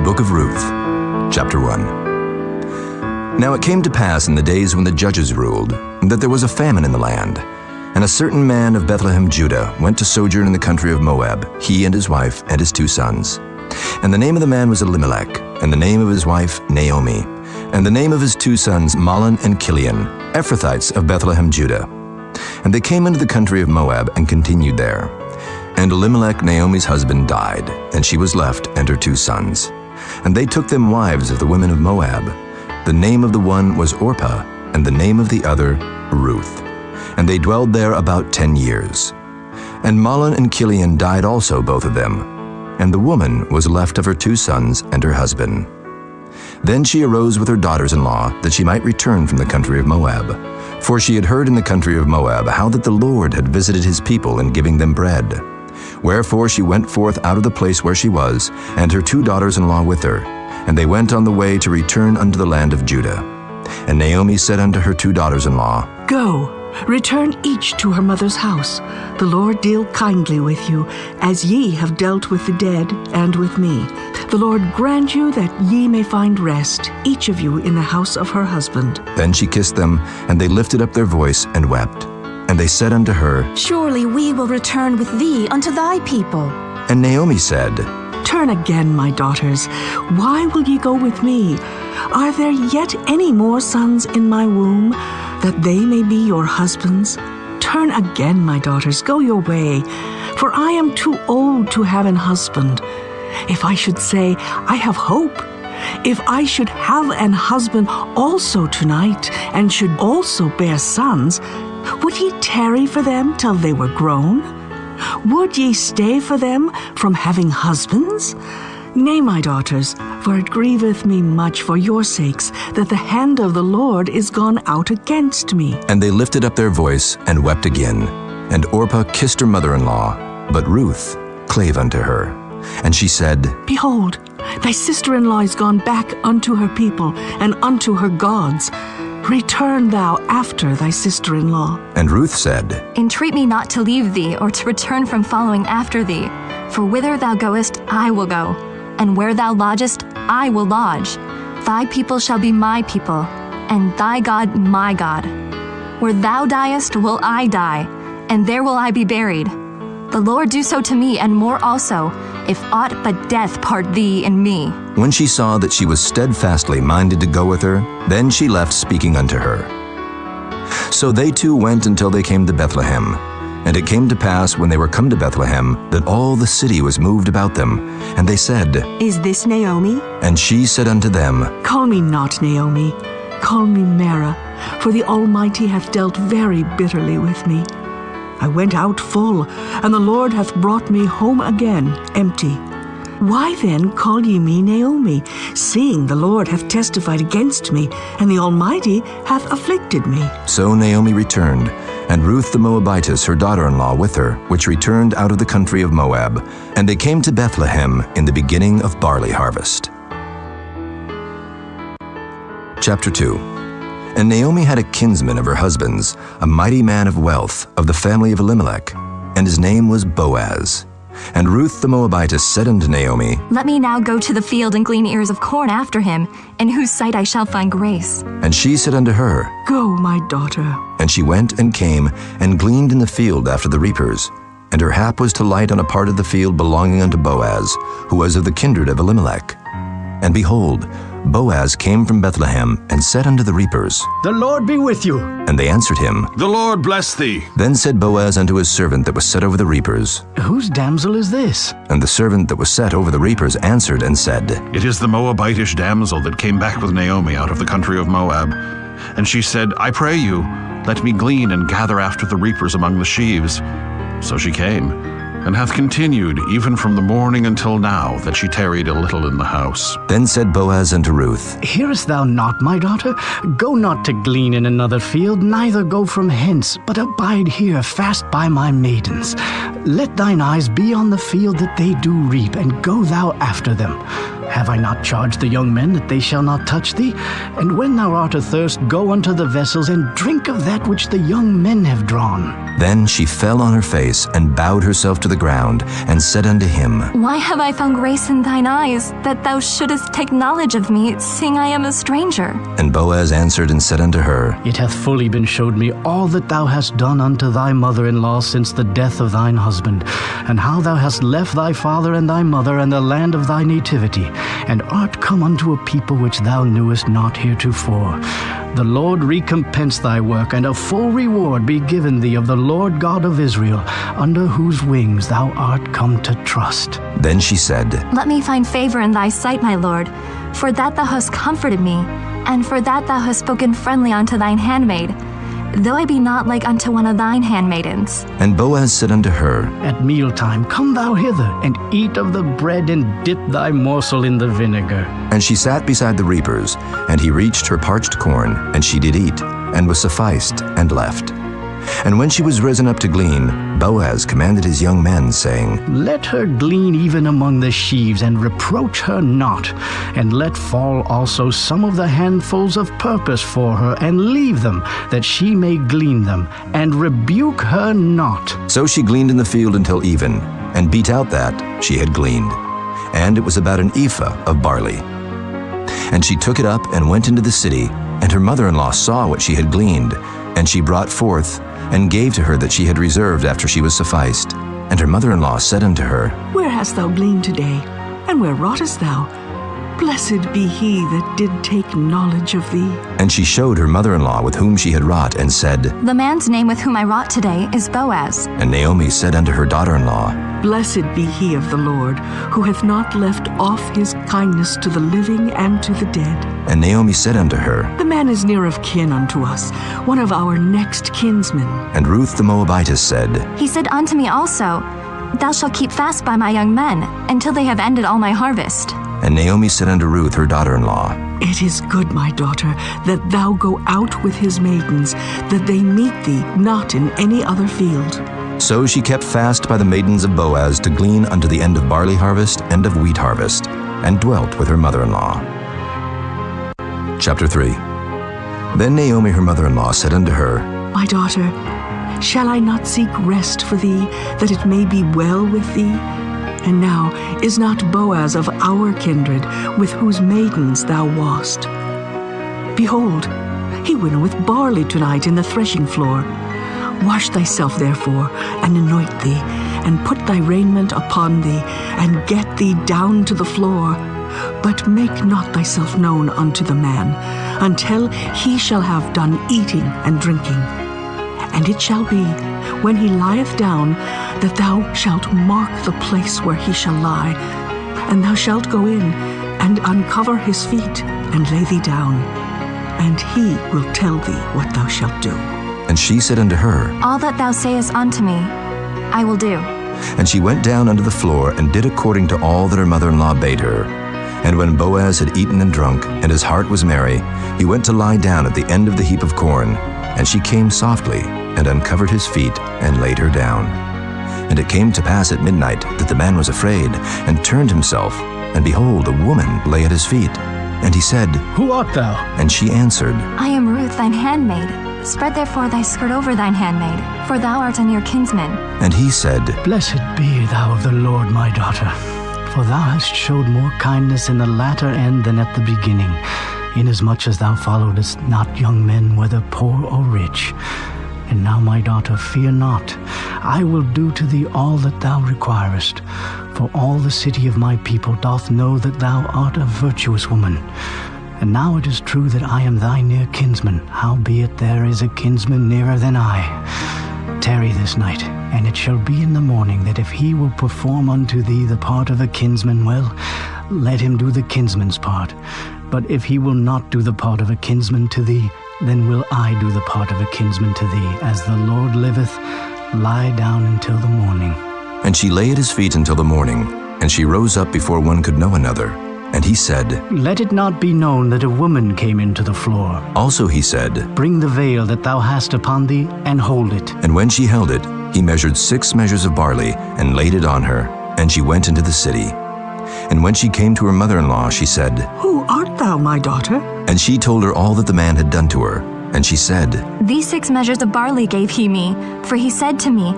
Book of Ruth, Chapter 1. Now it came to pass in the days when the judges ruled, that there was a famine in the land. And a certain man of Bethlehem, Judah, went to sojourn in the country of Moab, he and his wife and his 2 sons. And the name of the man was Elimelech, and the name of his wife Naomi, and the name of his 2 sons Mahlon and Chilion, Ephrathites of Bethlehem, Judah. And they came into the country of Moab and continued there. And Elimelech, Naomi's husband, died, and she was left and her 2 sons. And they took them wives of the women of Moab. The name of the one was Orpah, and the name of the other Ruth. And they dwelled there about 10 years. And Mahlon and Chilion died also, both of them. And the woman was left of her 2 sons and her husband. Then she arose with her daughters-in-law, that she might return from the country of Moab. For she had heard in the country of Moab how that the Lord had visited his people in giving them bread. Wherefore she went forth out of the place where she was, and her 2 daughters-in-law with her. And they went on the way to return unto the land of Judah. And Naomi said unto her 2 daughters-in-law, Go, return each to her mother's house. The Lord deal kindly with you, as ye have dealt with the dead and with me. The Lord grant you that ye may find rest, each of you in the house of her husband. Then she kissed them, and they lifted up their voice and wept. And they said unto her, Surely we will return with thee unto thy people. And Naomi said, Turn again, my daughters. Why will ye go with me? Are there yet any more sons in my womb, that they may be your husbands? Turn again, my daughters, go your way, for I am too old to have an husband. If I should say, I have hope, if I should have an husband also tonight, and should also bear sons, would ye tarry for them till they were grown? Would ye stay for them from having husbands? Nay, my daughters, for it grieveth me much for your sakes, that the hand of the Lord is gone out against me. And they lifted up their voice and wept again. And Orpah kissed her mother-in-law, but Ruth clave unto her. And she said, Behold, thy sister-in-law is gone back unto her people, and unto her gods. Return thou after thy sister-in-law. And Ruth said, Entreat me not to leave thee, or to return from following after thee. For whither thou goest, I will go, and where thou lodgest, I will lodge. Thy people shall be my people, and thy God my God. Where thou diest will I die, and there will I be buried. The Lord do so to me, and more also, if aught but death part thee and me. When she saw that she was steadfastly minded to go with her, then she left speaking unto her. So they 2 went until they came to Bethlehem. And it came to pass, when they were come to Bethlehem, that all the city was moved about them. And they said, Is this Naomi? And she said unto them, Call me not Naomi, call me Mara, for the Almighty hath dealt very bitterly with me. I went out full, and the Lord hath brought me home again empty. Why then call ye me Naomi, seeing the Lord hath testified against me, and the Almighty hath afflicted me? So Naomi returned, and Ruth the Moabitess her daughter-in-law with her, which returned out of the country of Moab. And they came to Bethlehem in the beginning of barley harvest. Chapter 2. And Naomi had a kinsman of her husband's, a mighty man of wealth, of the family of Elimelech, and his name was Boaz. And Ruth the Moabitess said unto Naomi, Let me now go to the field and glean ears of corn after him, in whose sight I shall find grace. And she said unto her, Go, my daughter. And she went and came, and gleaned in the field after the reapers. And her hap was to light on a part of the field belonging unto Boaz, who was of the kindred of Elimelech. And behold, Boaz came from Bethlehem, and said unto the reapers, The Lord be with you. And they answered him, The Lord bless thee. Then said Boaz unto his servant that was set over the reapers, Whose damsel is this? And the servant that was set over the reapers answered and said, It is the Moabitish damsel that came back with Naomi out of the country of Moab. And she said, I pray you, let me glean and gather after the reapers among the sheaves. So she came, and hath continued even from the morning until now, that she tarried a little in the house. Then said Boaz unto Ruth, Hearest thou not, my daughter? Go not to glean in another field, neither go from hence, but abide here fast by my maidens. Let thine eyes be on the field that they do reap, and go thou after them. Have I not charged the young men that they shall not touch thee? And when thou art athirst, go unto the vessels, and drink of that which the young men have drawn. Then she fell on her face, and bowed herself to the ground, and said unto him, Why have I found grace in thine eyes, that thou shouldest take knowledge of me, seeing I am a stranger? And Boaz answered and said unto her, It hath fully been showed me all that thou hast done unto thy mother-in-law since the death of thine husband, and how thou hast left thy father and thy mother and the land of thy nativity, and art come unto a people which thou knewest not heretofore. The Lord recompense thy work, and a full reward be given thee of the Lord God of Israel, under whose wings thou art come to trust. Then she said, Let me find favor in thy sight, my lord, for that thou hast comforted me, and for that thou hast spoken friendly unto thine handmaid, though I be not like unto one of thine handmaidens. And Boaz said unto her, At mealtime come thou hither, and eat of the bread, and dip thy morsel in the vinegar. And she sat beside the reapers, and he reached her parched corn, and she did eat, and was sufficed, and left. And when she was risen up to glean, Boaz commanded his young men, saying, Let her glean even among the sheaves, and reproach her not. And let fall also some of the handfuls of purpose for her, and leave them, that she may glean them, and rebuke her not. So she gleaned in the field until even, and beat out that she had gleaned. And it was about an ephah of barley. And she took it up and went into the city, and her mother-in-law saw what she had gleaned, and she brought forth, and gave to her that she had reserved after she was sufficed. And her mother-in-law said unto her, Where hast thou gleaned today? And where wroughtest thou? Blessed be he that did take knowledge of thee. And she showed her mother-in-law with whom she had wrought, and said, The man's name with whom I wrought today is Boaz. And Naomi said unto her daughter-in-law, Blessed be he of the Lord, who hath not left off his kindness to the living and to the dead. And Naomi said unto her, The man is near of kin unto us, one of our next kinsmen. And Ruth the Moabitess said, He said unto me also, Thou shalt keep fast by my young men, until they have ended all my harvest. And Naomi said unto Ruth her daughter-in-law, It is good, my daughter, that thou go out with his maidens, that they meet thee not in any other field. So she kept fast by the maidens of Boaz to glean unto the end of barley harvest and of wheat harvest, and dwelt with her mother-in-law. Chapter 3. Then Naomi her mother-in-law said unto her, My daughter, shall I not seek rest for thee, that it may be well with thee? And now is not Boaz of our kindred, with whose maidens thou wast? Behold, he winnoweth barley tonight in the threshing floor. Wash thyself therefore, and anoint thee, and put thy raiment upon thee, and get thee down to the floor. But make not thyself known unto the man, until he shall have done eating and drinking. And it shall be, when he lieth down, that thou shalt mark the place where he shall lie, and thou shalt go in, and uncover his feet, and lay thee down, and he will tell thee what thou shalt do. And she said unto her, All that thou sayest unto me, I will do. And she went down unto the floor, and did according to all that her mother-in-law bade her. And when Boaz had eaten and drunk, and his heart was merry, he went to lie down at the end of the heap of corn. And she came softly, and uncovered his feet, and laid her down. And it came to pass at midnight, that the man was afraid, and turned himself, and behold, a woman lay at his feet. And he said, Who art thou? And she answered, I am Ruth thine handmaid. Spread therefore thy skirt over thine handmaid, for thou art a near kinsman. And he said, Blessed be thou of the Lord, my daughter, for thou hast showed more kindness in the latter end than at the beginning, inasmuch as thou followedst not young men, whether poor or rich. And now, my daughter, fear not. I will do to thee all that thou requirest. For all the city of my people doth know that thou art a virtuous woman. And now it is true that I am thy near kinsman, howbeit there is a kinsman nearer than I. Tarry this night, and it shall be in the morning that if he will perform unto thee the part of a kinsman, well, let him do the kinsman's part. But if he will not do the part of a kinsman to thee, then will I do the part of a kinsman to thee. As the Lord liveth, lie down until the morning. And she lay at his feet until the morning, and she rose up before one could know another. And he said, Let it not be known that a woman came into the floor. Also he said, Bring the veil that thou hast upon thee, and hold it. And when she held it, he measured 6 measures of barley, and laid it on her, and she went into the city. And when she came to her mother-in-law, she said, Who art thou, my daughter? And she told her all that the man had done to her. And she said, These 6 measures of barley gave he me, for he said to me,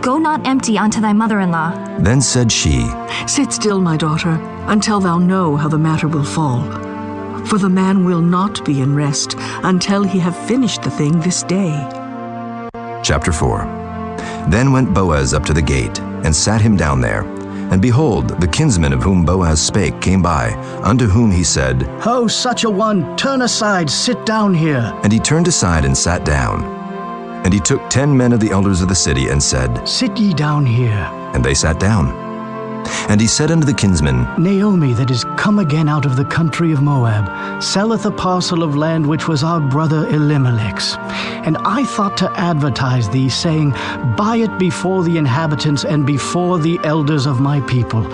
Go not empty unto thy mother-in-law. Then said she, Sit still, my daughter, until thou know how the matter will fall. For the man will not be in rest until he have finished the thing this day. Chapter 4. Then went Boaz up to the gate, and sat him down there. And behold, the kinsman of whom Boaz spake came by, unto whom he said, Ho, such a one, turn aside, sit down here. And he turned aside and sat down. And he took 10 men of the elders of the city, and said, Sit ye down here. And they sat down. And he said unto the kinsman, Naomi, that is come again out of the country of Moab, selleth a parcel of land which was our brother Elimelech's. And I thought to advertise thee, saying, Buy it before the inhabitants and before the elders of my people.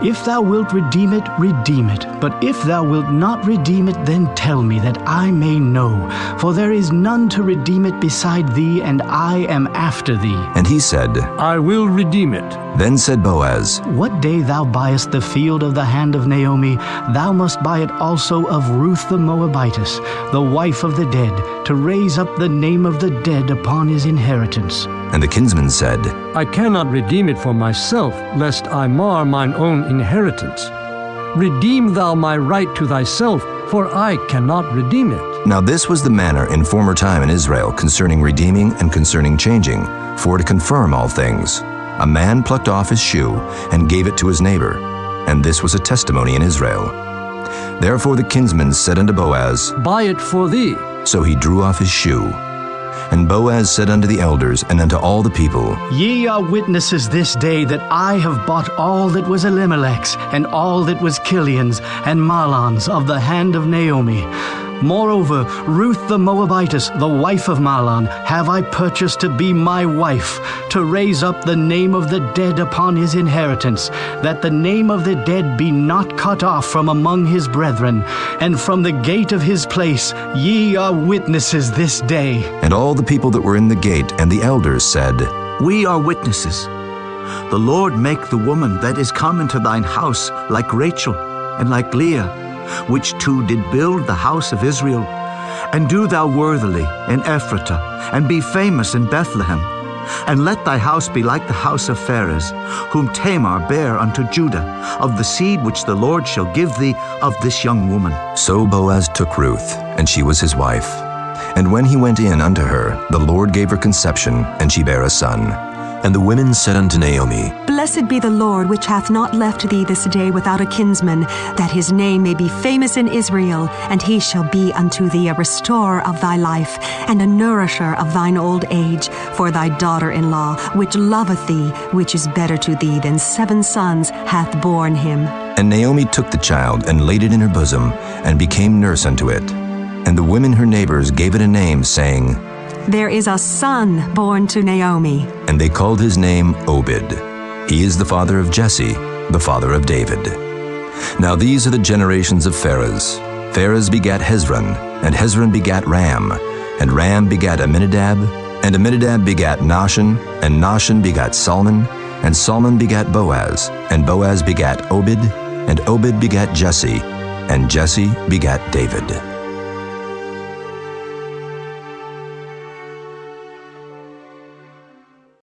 If thou wilt redeem it, redeem it. But if thou wilt not redeem it, then tell me, that I may know. For there is none to redeem it beside thee, and I am after thee. And he said, I will redeem it. Then said Boaz, What day thou buyest the field of the hand of Naomi, thou must buy it also of Ruth the Moabitess, the wife of the dead, to raise up the name of the dead upon his inheritance. And the kinsman said, I cannot redeem it for myself, lest I mar mine own inheritance. Redeem thou my right to thyself, for I cannot redeem it. Now this was the manner in former time in Israel concerning redeeming and concerning changing, for to confirm all things. A man plucked off his shoe and gave it to his neighbor, and this was a testimony in Israel. Therefore the kinsman said unto Boaz, Buy it for thee. So he drew off his shoe. And Boaz said unto the elders and unto all the people, Ye are witnesses this day that I have bought all that was Elimelech's, and all that was Kilion's and Mahlon's of the hand of Naomi. Moreover, Ruth the Moabitess, the wife of Mahlon, have I purchased to be my wife, to raise up the name of the dead upon his inheritance, that the name of the dead be not cut off from among his brethren. And from the gate of his place ye are witnesses this day. And all the people that were in the gate and the elders said, We are witnesses. The Lord make the woman that is come into thine house like Rachel and like Leah, which two did build the house of Israel. And do thou worthily in Ephratah, and be famous in Bethlehem. And let thy house be like the house of Pharez, whom Tamar bare unto Judah, of the seed which the Lord shall give thee of this young woman. So Boaz took Ruth, and she was his wife. And when he went in unto her, the Lord gave her conception, and she bare a son. And the women said unto Naomi, Blessed be the Lord, which hath not left thee this day without a kinsman, that his name may be famous in Israel, and he shall be unto thee a restorer of thy life, and a nourisher of thine old age, for thy daughter-in-law, which loveth thee, which is better to thee than 7 sons, hath borne him. And Naomi took the child, and laid it in her bosom, and became nurse unto it. And the women her neighbors gave it a name, saying, There is a son born to Naomi. And they called his name Obed. He is the father of Jesse, the father of David. Now these are the generations of Pharez. Pharez begat Hezron, and Hezron begat Ram, and Ram begat Amminadab, and Amminadab begat Nahshon, and Nahshon begat Salmon, and Salmon begat Boaz, and Boaz begat Obed, and Obed begat Jesse, and Jesse begat David.